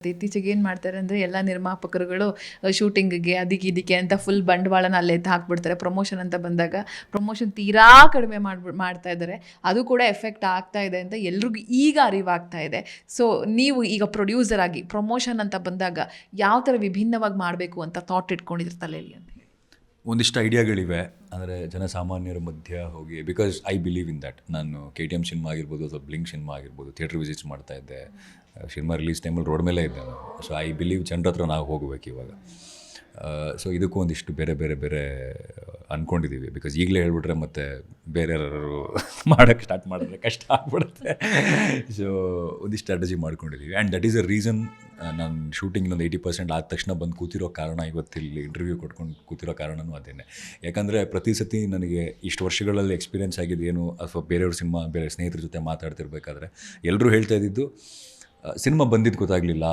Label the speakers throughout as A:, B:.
A: ಇತ್ತೀಚೆಗೆ ಏನು ಮಾಡ್ತಾರೆ ಅಂದರೆ ಎಲ್ಲ ನಿರ್ಮಾಪಕರುಗಳು ಶೂಟಿಂಗಿಗೆ ಅದಕ್ಕೆ ಇದಕ್ಕೆ ಅಂತ ಫುಲ್ ಬಂಡವಾಳನ ಅಲ್ಲೇ ಹಾಕ್ಬಿಡ್ತಾರೆ. ಪ್ರಮೋಷನ್ ಅಂತ ಬಂದಾಗ ಪ್ರಮೋಷನ್ ತೀರಾ ಕಡಿಮೆ ಮಾಡ್ತಾ ಇದ್ದಾರೆ. ಅದು ಕೂಡ ಎಫೆಕ್ಟ್ ಆಗ್ತಾ ಇದೆ ಅಂತ ಎಲ್ರಿಗೂ ಈಗ ಅರಿವಾಗ್ತಾ ಇದೆ. ಸೊ ನೀವು ಈಗ ಪ್ರೊಡ್ಯೂಸರ್ ಆಗಿ ಪ್ರಮೋಷನ್ ಅಂತ ಬಂದಾಗ ಯಾವ ಥರ ವಿಭಿನ್ನವಾಗಿ ಮಾಡಬೇಕು ಅಂತ ಥಾಟ್ ಇಟ್ಕೊಂಡಿದ್ರೆ ತಲೆಯಲ್ಲಿ ಅಂತ ಹೇಳಿ?
B: ಒಂದಿಷ್ಟು ಐಡಿಯಾಗಳಿವೆ. ಅಂದರೆ ಜನಸಾಮಾನ್ಯರ ಮಧ್ಯ ಹೋಗಿ, because I believe in that. ನಾನು KTM ಸಿನಿಮಾ ಆಗಿರ್ಬೋದು ಅಥವಾ ಬ್ಲಿಂಕ್ ಸಿನಿಮಾ ಆಗಿರ್ಬೋದು, ಥಿಯೇಟ್ರ್ ವಿಸಿಟ್ಸ್ ಮಾಡ್ತಾ ಇದ್ದೆ. ಸಿನಿಮಾ ರಿಲೀಸ್ ಟೈಮಲ್ಲಿ ರೋಡ್ ಮೇಲೆ ಇದ್ದೆ ನಾನು. ಸೊ ಐ ಬಿಲೀವ್ ಜನರ ಹತ್ರ ನಾವು ಹೋಗಬೇಕು ಇವಾಗ. ಸೊ ಇದಕ್ಕೂ ಒಂದಿಷ್ಟು ಬೇರೆ ಬೇರೆ ಬೇರೆ ಅಂದ್ಕೊಂಡಿದ್ದೀವಿ. ಬಿಕಾಸ್ ಈಗಲೇ ಹೇಳ್ಬಿಟ್ರೆ ಮತ್ತೆ ಬೇರೆ ಯಾರು ಮಾಡೋಕ್ಕೆ ಸ್ಟಾರ್ಟ್ ಮಾಡಿದ್ರೆ ಕಷ್ಟ ಆಗ್ಬಿಡುತ್ತೆ. ಸೊ ಒಂದಿಷ್ಟು ಸ್ಟ್ರಾಟಜಿ ಮಾಡ್ಕೊಂಡಿದ್ದೀವಿ. And that is a reason ನಾನು ಶೂಟಿಂಗ್ ಇನ್ನೊಂದು 80% ಆದ ತಕ್ಷಣ ಬಂದು ಕೂತಿರೋ ಕಾರಣ, ಇವತ್ತಿಲ್ಲಿ ಇಂಟರ್ವ್ಯೂ ಕೊಟ್ಕೊಂಡು ಕೂತಿರೋ ಕಾರಣವೂ ಅದೇನೆ. ಯಾಕಂದರೆ ಪ್ರತಿ ಸತಿ ನನಗೆ ಇಷ್ಟು ವರ್ಷಗಳಲ್ಲಿ ಎಕ್ಸ್ಪೀರಿಯೆನ್ಸ್ ಆಗಿದ್ದೇನು, ಅಥವಾ ಬೇರೆಯವ್ರ ಸಿನಿಮಾ ಬೇರೆ ಸ್ನೇಹಿತರ ಜೊತೆ ಮಾತಾಡ್ತಿರ್ಬೇಕಾದ್ರೆ ಎಲ್ಲರೂ ಹೇಳ್ತಾ ಇದ್ದಿದ್ದು, ಸಿನಿಮಾ ಬಂದಿದ್ದು ಗೊತ್ತಾಗಲಿಲ್ಲ,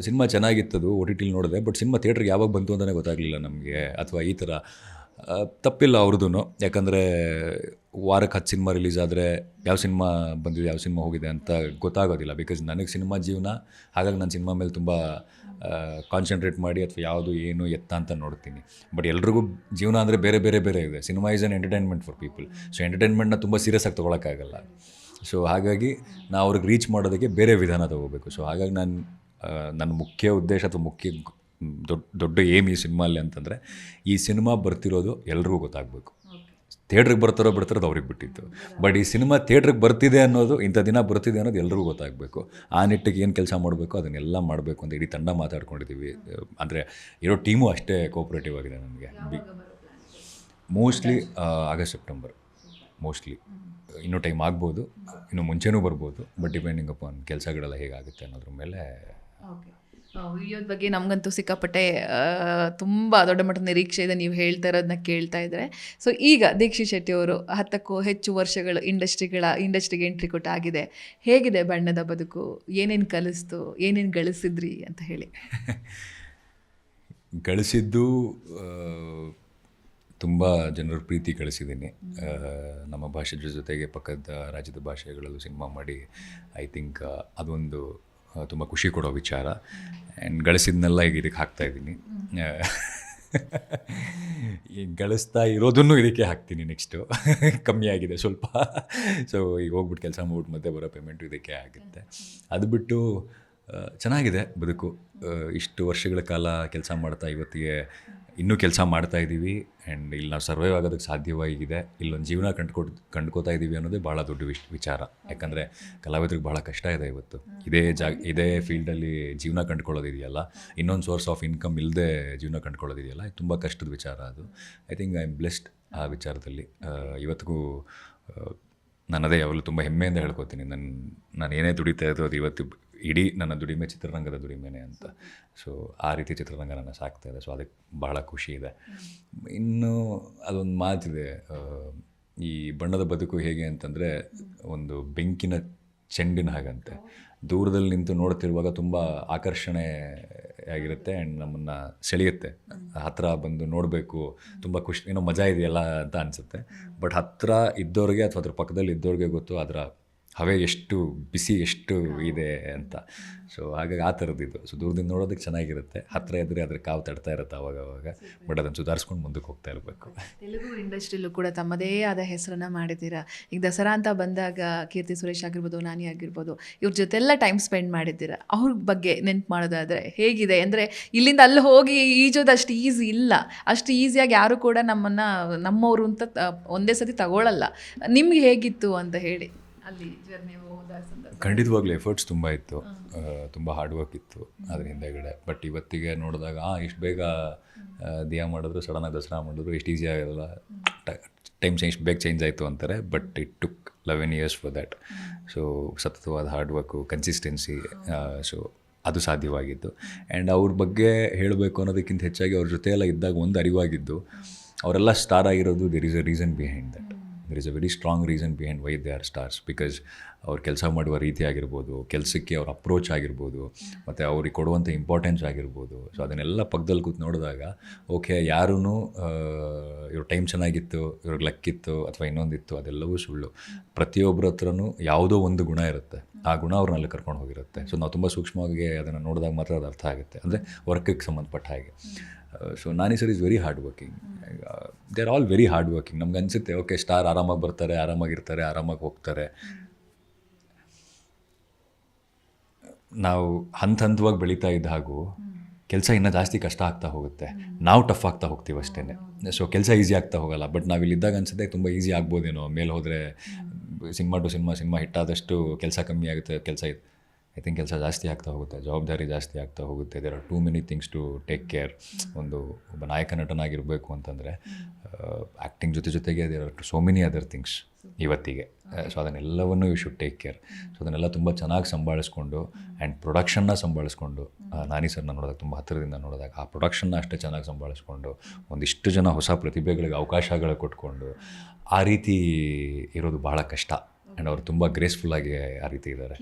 B: ಸಿನಿಮಾ ಚೆನ್ನಾಗಿತ್ತದು OTT ನೋಡಿದೆ, ಬಟ್ ಸಿನಿಮಾ ಥಿಯೇಟ್ರಿಗೆ ಯಾವಾಗ ಬಂತು ಅಂತಲೇ ಗೊತ್ತಾಗಲಿಲ್ಲ ನಮಗೆ, ಅಥವಾ ಈ ಥರ. ತಪ್ಪಿಲ್ಲ ಅವ್ರದ್ದು. ಯಾಕಂದರೆ ವಾರಕ್ಕೆ 10 ಸಿನಿಮಾ ರಿಲೀಸ್ ಆದರೆ ಯಾವ ಸಿನಿಮಾ ಬಂದಿದೆ, ಯಾವ ಸಿನಿಮಾ ಹೋಗಿದೆ ಅಂತ ಗೊತ್ತಾಗೋದಿಲ್ಲ. ಬಿಕಾಸ್ ನನಗೆ ಸಿನಿಮಾ ಜೀವನ, ಹಾಗಾಗಿ ನಾನು ಸಿನಿಮಾ ಮೇಲೆ ತುಂಬ ಕಾನ್ಸಂಟ್ರೇಟ್ ಮಾಡಿ ಅಥವಾ ಯಾವುದು ಏನು ಎತ್ತ ಅಂತ ನೋಡ್ತೀನಿ. ಬಟ್ ಎಲ್ರಿಗೂ ಜೀವನ ಅಂದರೆ ಬೇರೆ ಬೇರೆ ಬೇರೆ ಇದೆ. Cinema is an entertainment for people. So ಎಂಟರ್ಟೈನ್ಮೆಂಟ್ನ ತುಂಬ ಸೀರಿಯಸ್ ಆಗಿ ತೊಗೊಳಕ್ಕಾಗಲ್ಲ. ಸೊ ಹಾಗಾಗಿ ನಾವು ಅವ್ರಿಗೆ ರೀಚ್ ಮಾಡೋದಕ್ಕೆ ಬೇರೆ ವಿಧಾನ ತೊಗೋಬೇಕು. ಸೊ ಹಾಗಾಗಿ ನನ್ನ ಮುಖ್ಯ ಉದ್ದೇಶ ಅಥವಾ ದೊಡ್ಡ ಏಮ್ ಈ ಸಿನಿಮಾಲ್ಲಿ ಅಂತಂದರೆ, ಈ ಸಿನಿಮಾ ಬರ್ತಿರೋದು ಎಲ್ರಿಗೂ ಗೊತ್ತಾಗಬೇಕು. ಥಿಯೇಟ್ರಿಗೆ ಬಿಡ್ತಾರೋದು ಅವ್ರಿಗೆ ಬಿಟ್ಟಿತ್ತು. ಬಟ್ ಈ ಸಿನಿಮಾ ಥಿಯೇಟ್ರಿಗೆ ಬರ್ತಿದೆ ಅನ್ನೋದು, ಇಂಥ ದಿನ ಬರ್ತಿದೆ ಅನ್ನೋದು ಎಲ್ರಿಗೂ ಗೊತ್ತಾಗಬೇಕು. ಆ ನಿಟ್ಟಿಗೆ ಏನು ಕೆಲಸ ಮಾಡಬೇಕು ಅದನ್ನೆಲ್ಲ ಮಾಡಬೇಕು ಅಂತ ಇಡೀ ತಂಡ ಮಾತಾಡ್ಕೊಂಡಿದ್ದೀವಿ. ಅಂದರೆ ಇರೋ ಟೀಮು ಅಷ್ಟೇ ಕೋಆಪ್ರೇಟಿವ್ ಆಗಿದೆ ನನಗೆ. Mostly August September mostly. ಇನ್ನೂ ಟೈಮ್ ಆಗ್ಬೋದು, ಇನ್ನೂ ಮುಂಚೆನೂ ಬರ್ಬೋದು. ಬಟ್ ಡಿಪೆಂಡಿಂಗ್ ಅಪಾನ್ ಕೆಲಸಗಳೆಲ್ಲ ಹೇಗಾಗುತ್ತೆ ಅನ್ನೋದ್ರ ಮೇಲೆ.
A: ವಿಡಿಯೋದ ಬಗ್ಗೆ ನಮಗಂತೂ ಸಿಕ್ಕಾಪಟ್ಟೆ ತುಂಬ ದೊಡ್ಡ ಮಟ್ಟದ ನಿರೀಕ್ಷೆ ಇದೆ ನೀವು ಹೇಳ್ತಾ ಇರೋದನ್ನ ಕೇಳ್ತಾ ಇದ್ದಾರೆ. ಸೊ ಈಗ ದೀಕ್ಷಿತ್ ಶೆಟ್ಟಿ ಅವರು 10ಕ್ಕೂ ಹೆಚ್ಚು ವರ್ಷಗಳು ಇಂಡಸ್ಟ್ರಿಗೆ ಎಂಟ್ರಿ ಕೊಟ್ಟಾಗಿದೆ. ಹೇಗಿದೆ ಬಣ್ಣದ ಬದುಕು? ಏನೇನು ಕಲಿಸ್ತು, ಏನೇನು ಗಳಿಸಿದ್ರಿ ಅಂತ ಹೇಳಿ?
B: ಗಳಿಸಿದ್ದು ತುಂಬ ಜನರ ಪ್ರೀತಿ ಗಳಿಸಿದ್ದೀನಿ. ನಮ್ಮ ಭಾಷೆ ಜೊತೆಗೆ ಪಕ್ಕದ ರಾಜ್ಯದ ಭಾಷೆಗಳಲ್ಲೂ ಸಿನಿಮಾ ಮಾಡಿ ಐ ಥಿಂಕ್ ಅದೊಂದು ತುಂಬ ಖುಷಿ ಕೊಡೋ ವಿಚಾರ. ಆ್ಯಂಡ್ ಗಳಿಸಿದ್ನೆಲ್ಲ ಈಗ ಇದಕ್ಕೆ ಹಾಕ್ತಾಯಿದ್ದೀನಿ. ಈಗ ಗಳಿಸ್ತಾ ಇರೋದನ್ನು ಇದಕ್ಕೆ ಹಾಕ್ತೀನಿ. ನೆಕ್ಸ್ಟು ಕಮ್ಮಿ ಆಗಿದೆ ಸ್ವಲ್ಪ. ಸೊ ಈಗ ಹೋಗ್ಬಿಟ್ಟು ಕೆಲಸ ಮಾಡ್ಬಿಟ್ಟು ಮತ್ತೆ ಬರೋ ಪೇಮೆಂಟು ಇದಕ್ಕೆ ಆಗುತ್ತೆ. ಅದು ಬಿಟ್ಟು ಚೆನ್ನಾಗಿದೆ ಬದುಕು. ಇಷ್ಟು ವರ್ಷಗಳ ಕಾಲ ಕೆಲಸ ಮಾಡ್ತಾ ಇವತ್ತಿಗೆ ಇನ್ನೂ ಕೆಲಸ ಮಾಡ್ತಾಯಿದ್ದೀವಿ. ಆ್ಯಂಡ್ ಇಲ್ಲಿ ನಾವು ಸರ್ವೈವ್ ಆಗೋದಕ್ಕೆ ಸಾಧ್ಯವಾಗಿದೆ. ಇಲ್ಲೊಂದು ಜೀವನ ಕಂಡ್ಕೋತಾ ಇದ್ದೀವಿ ಅನ್ನೋದೇ ಭಾಳ ದೊಡ್ಡ ವಿಚಾರ. ಯಾಕಂದರೆ ಕಲಾವಿದ್ರಿಗೆ ಭಾಳ ಕಷ್ಟ ಇದೆ ಇವತ್ತು. ಇದೇ ಫೀಲ್ಡಲ್ಲಿ ಜೀವನ ಕಂಡುಕೊಳ್ಳೋದಿದೆಯಲ್ಲ, ಇನ್ನೊಂದು ಸೋರ್ಸ್ ಆಫ್ ಇನ್ಕಮ್ ಇಲ್ಲದೆ ಜೀವನ ಕಂಡುಕೊಳ್ಳೋದಿದೆಯಲ್ಲ, ತುಂಬ ಕಷ್ಟದ ವಿಚಾರ ಅದು. I think I am blessed ಆ ವಿಚಾರದಲ್ಲಿ. ಇವತ್ತಿಗೂ ನನ್ನದೇ ಯಾವಾಗಲೂ ತುಂಬ ಹೆಮ್ಮೆಯಿಂದ ಹೇಳ್ಕೊತೀನಿ. ನಾನು ಏನೇ ದುಡಿತಾ ಇರೋದು ಇವತ್ತು ಇಡೀ ನನ್ನ ದುಡಿಮೆ ಚಿತ್ರರಂಗದ ದುಡಿಮೆನೆ ಅಂತ. ಸೊ ಆ ರೀತಿ ಚಿತ್ರರಂಗ ನನ್ನ ಸಾಕ್ತಾ ಇದೆ. ಸೊ ಅದಕ್ಕೆ ಭಾಳ ಖುಷಿ ಇದೆ. ಇನ್ನು ಅದೊಂದು ಮಾತಿದೆ, ಈ ಬಣ್ಣದ ಬದುಕು ಹೇಗೆ ಅಂತಂದರೆ ಒಂದು ಬೆಂಕಿನ ಚೆಂಡಿನ ಹಾಗಂತೆ. ದೂರದಲ್ಲಿ ನಿಂತು ನೋಡ್ತಿರುವಾಗ ತುಂಬ ಆಕರ್ಷಣೆ ಆಗಿರುತ್ತೆ ಆ್ಯಂಡ್ ನಮ್ಮನ್ನು ಸೆಳೆಯುತ್ತೆ. ಹತ್ತಿರ ಬಂದು ನೋಡಬೇಕು, ತುಂಬ ಖುಷಿ, ಏನೋ ಮಜಾ ಇದೆಯಲ್ಲ ಅಂತ ಅನಿಸುತ್ತೆ. ಬಟ್ ಹತ್ತಿರ ಇದ್ದವ್ರಿಗೆ ಅಥವಾ ಅದ್ರ ಪಕ್ಕದಲ್ಲಿ ಇದ್ದವ್ರಿಗೆ ಗೊತ್ತು ಅದರ ಹವೆ ಎಷ್ಟು ಬಿಸಿ ಎಷ್ಟು ಇದೆ ಅಂತ. ಸೊ ಹಾಗಾಗಿ ಆ ಥರದ್ದು. ಸೊ ದೂರದಿಂದ ನೋಡೋದಕ್ಕೆ ಚೆನ್ನಾಗಿರುತ್ತೆ, ಹತ್ತಿರ ಇದ್ದರೆ ಅದ್ರ ಕಾವು ತಡ್ತಾ ಇರುತ್ತೆ ಅವಾಗ. ಬಟ್ ಅದನ್ನು ಸುಧಾರಿಸ್ಕೊಂಡು ಮುಂದಕ್ಕೆ ಹೋಗ್ತಾ ಇರಬೇಕು.
A: ತೆಲುಗು ಇಂಡಸ್ಟ್ರಿಯಲ್ಲೂ ಕೂಡ ತಮ್ಮದೇ ಆದ ಹೆಸರನ್ನು ಮಾಡಿದ್ದೀರಾ. ಈಗ ದಸರಾ ಅಂತ ಬಂದಾಗ ಕೀರ್ತಿ ಸುರೇಶ್ ಆಗಿರ್ಬೋದು, ನಾನಿ ಆಗಿರ್ಬೋದು, ಇವ್ರ ಜೊತೆಲ್ಲ ಟೈಮ್ ಸ್ಪೆಂಡ್ ಮಾಡಿದ್ದೀರಾ. ಅವ್ರ ಬಗ್ಗೆ ನೆನ್ಪು ಮಾಡೋದಾದರೆ ಹೇಗಿದೆ? ಅಂದರೆ ಇಲ್ಲಿಂದ ಅಲ್ಲಿ ಹೋಗಿ ಈಜೋದು ಅಷ್ಟು ಈಸಿ ಇಲ್ಲ. ಅಷ್ಟು ಈಸಿಯಾಗಿ ಯಾರು ಕೂಡ ನಮ್ಮವರು ಅಂತ ಒಂದೇ ಸತಿ ತಗೊಳ್ಳಲ್ಲ. ನಿಮ್ಗೆ ಹೇಗಿತ್ತು ಅಂತ ಹೇಳಿ ಅಲ್ಲಿ ಜರ್ನಿ ಹೋದ ಸಂದರ್ಭ?
B: ಖಂಡಿತವಾಗ್ಲೂ ಎಫರ್ಟ್ಸ್ ತುಂಬ ಇತ್ತು, ತುಂಬ ಹಾರ್ಡ್ ವರ್ಕ್ ಇತ್ತು ಅದ್ರ ಹಿಂದೆಗಡೆ. ಬಟ್ ಇವತ್ತಿಗೆ ನೋಡಿದಾಗ ಇಷ್ಟು ಬೇಗ ದಿಯಾ ಮಾಡಿದ್ರು, ಸಡನ್ನಾಗಿ ದಸರಾ ಮಾಡಿದ್ರು, ಎಷ್ಟು ಈಸಿ ಆಗೋಲ್ಲ, ಟೈಮ್ ಇಷ್ಟು ಬೇಗ ಚೇಂಜ್ ಆಯಿತು ಅಂತಾರೆ. But it took 11 years for that. So ಸತತವಾದ ಹಾರ್ಡ್ ವರ್ಕು, ಕನ್ಸಿಸ್ಟೆನ್ಸಿ, ಸೊ ಅದು ಸಾಧ್ಯವಾಗಿತ್ತು. ಆ್ಯಂಡ್ ಅವ್ರ ಬಗ್ಗೆ ಹೇಳಬೇಕು ಅನ್ನೋದಕ್ಕಿಂತ ಹೆಚ್ಚಾಗಿ ಅವ್ರ ಜೊತೆ ಎಲ್ಲ ಇದ್ದಾಗ ಒಂದು ಅರಿವಾಗಿದ್ದು, ಅವರೆಲ್ಲ ಸ್ಟಾರ್ ಆಗಿರೋದು there is a reason behind that. There is a very strong reason behind why they are stars. Because ಅವ್ರು ಕೆಲಸ ಮಾಡುವ ರೀತಿ ಆಗಿರ್ಬೋದು, ಕೆಲಸಕ್ಕೆ ಅವ್ರ ಅಪ್ರೋಚ್ ಆಗಿರ್ಬೋದು, ಮತ್ತು ಅವ್ರಿಗೆ ಕೊಡುವಂಥ ಇಂಪಾರ್ಟೆನ್ಸ್ ಆಗಿರ್ಬೋದು. ಸೊ ಅದನ್ನೆಲ್ಲ ಪಕ್ಕದಲ್ಲಿ ಕೂತು ನೋಡಿದಾಗ ಓಕೆ, ಯಾರೂ ಇವ್ರ ಟೈಮ್ ಚೆನ್ನಾಗಿತ್ತು, ಇವ್ರಿಗೆ ಲಕ್ಕಿತ್ತು ಅಥವಾ ಇನ್ನೊಂದಿತ್ತು, ಅದೆಲ್ಲವೂ ಸುಳ್ಳು. ಪ್ರತಿಯೊಬ್ಬರ ಹತ್ರನೂ ಯಾವುದೋ ಒಂದು ಗುಣ ಇರುತ್ತೆ, ಆ ಗುಣ ಅವ್ರನ್ನ ಅಲ್ಲಿ ಕರ್ಕೊಂಡು ಹೋಗಿರುತ್ತೆ. ಸೊ ನಾವು ತುಂಬ ಸೂಕ್ಷ್ಮವಾಗಿ ಅದನ್ನು ನೋಡಿದಾಗ ಮಾತ್ರ ಅದು ಅರ್ಥ ಆಗುತ್ತೆ, ಅಂದರೆ ವರ್ಕಿಗೆ ಸಂಬಂಧಪಟ್ಟ ಹಾಗೆ. So Nani sir is very hard working. They are all very hard working. ನಮ್ಗೆ ಅನಿಸುತ್ತೆ ಓಕೆ, ಸ್ಟಾರ್ ಆರಾಮಾಗಿ ಬರ್ತಾರೆ, ಆರಾಮಾಗಿರ್ತಾರೆ, ಆರಾಮಾಗಿ ಹೋಗ್ತಾರೆ. ನಾವು ಹಂತವಾಗಿ ಬೆಳೀತಾ ಇದ್ದ ಹಾಗೂ ಕೆಲಸ ಇನ್ನೂ ಜಾಸ್ತಿ ಕಷ್ಟ ಆಗ್ತಾ ಹೋಗುತ್ತೆ, ನಾವು ಟಫ್ ಆಗ್ತಾ ಹೋಗ್ತೀವಿ ಅಷ್ಟೇ. ಸೊ ಕೆಲಸ ಈಸಿ ಆಗ್ತಾ ಹೋಗಲ್ಲ. ಬಟ್ ನಾವಿಲ್ಲಿದ್ದಾಗ ಅನಿಸುತ್ತೆ ತುಂಬ ಈಸಿ ಆಗ್ಬೋದೇನೋ, ಮೇಲೆ ಹೋದರೆ ಸಿನಿಮಾ ಟು ಸಿನಿಮಾ ಹಿಟ್ಟಾದಷ್ಟು ಕೆಲಸ ಕಮ್ಮಿ ಆಗುತ್ತೆ. ಐ ಥಿಂಕ್ ಕೆಲಸ ಜಾಸ್ತಿ ಆಗ್ತಾ ಹೋಗುತ್ತೆ, ಜವಾಬ್ದಾರಿ ಜಾಸ್ತಿ ಆಗ್ತಾ ಹೋಗುತ್ತೆ. There are too many things to take care. ಒಬ್ಬ ನಾಯಕ ನಟನಾಗಿರಬೇಕು ಅಂತಂದರೆ ಆ್ಯಕ್ಟಿಂಗ್ ಜೊತೆಗೆ there are so many other things ಇವತ್ತಿಗೆ. ಸೊ ಅದನ್ನೆಲ್ಲವನ್ನು you should take care. So ಅದನ್ನೆಲ್ಲ ತುಂಬ ಚೆನ್ನಾಗಿ ಸಂಭಾಳಿಸ್ಕೊಂಡು ಆ್ಯಂಡ್ ಪ್ರೊಡಕ್ಷನ್ನ ಸಂಭಾಳಿಸ್ಕೊಂಡು, ನಾನಿ ಸರ್ನ ನೋಡಿದಾಗ ತುಂಬ ಹತ್ತಿರದಿಂದ ನೋಡಿದಾಗ ಆ ಪ್ರೊಡಕ್ಷನ್ನ ಅಷ್ಟೇ ಚೆನ್ನಾಗಿ ಸಂಭಾಳಿಸ್ಕೊಂಡು, ಒಂದಿಷ್ಟು ಜನ ಹೊಸ ಪ್ರತಿಭೆಗಳಿಗೆ ಅವಕಾಶಗಳು ಕೊಟ್ಕೊಂಡು ಆ ರೀತಿ ಇರೋದು ಬಹಳ ಕಷ್ಟ. ಆ್ಯಂಡ್ ಅವರು ತುಂಬ ಗ್ರೇಸ್ಫುಲ್ಲಾಗಿ ಆ ರೀತಿ ಇದ್ದಾರೆ.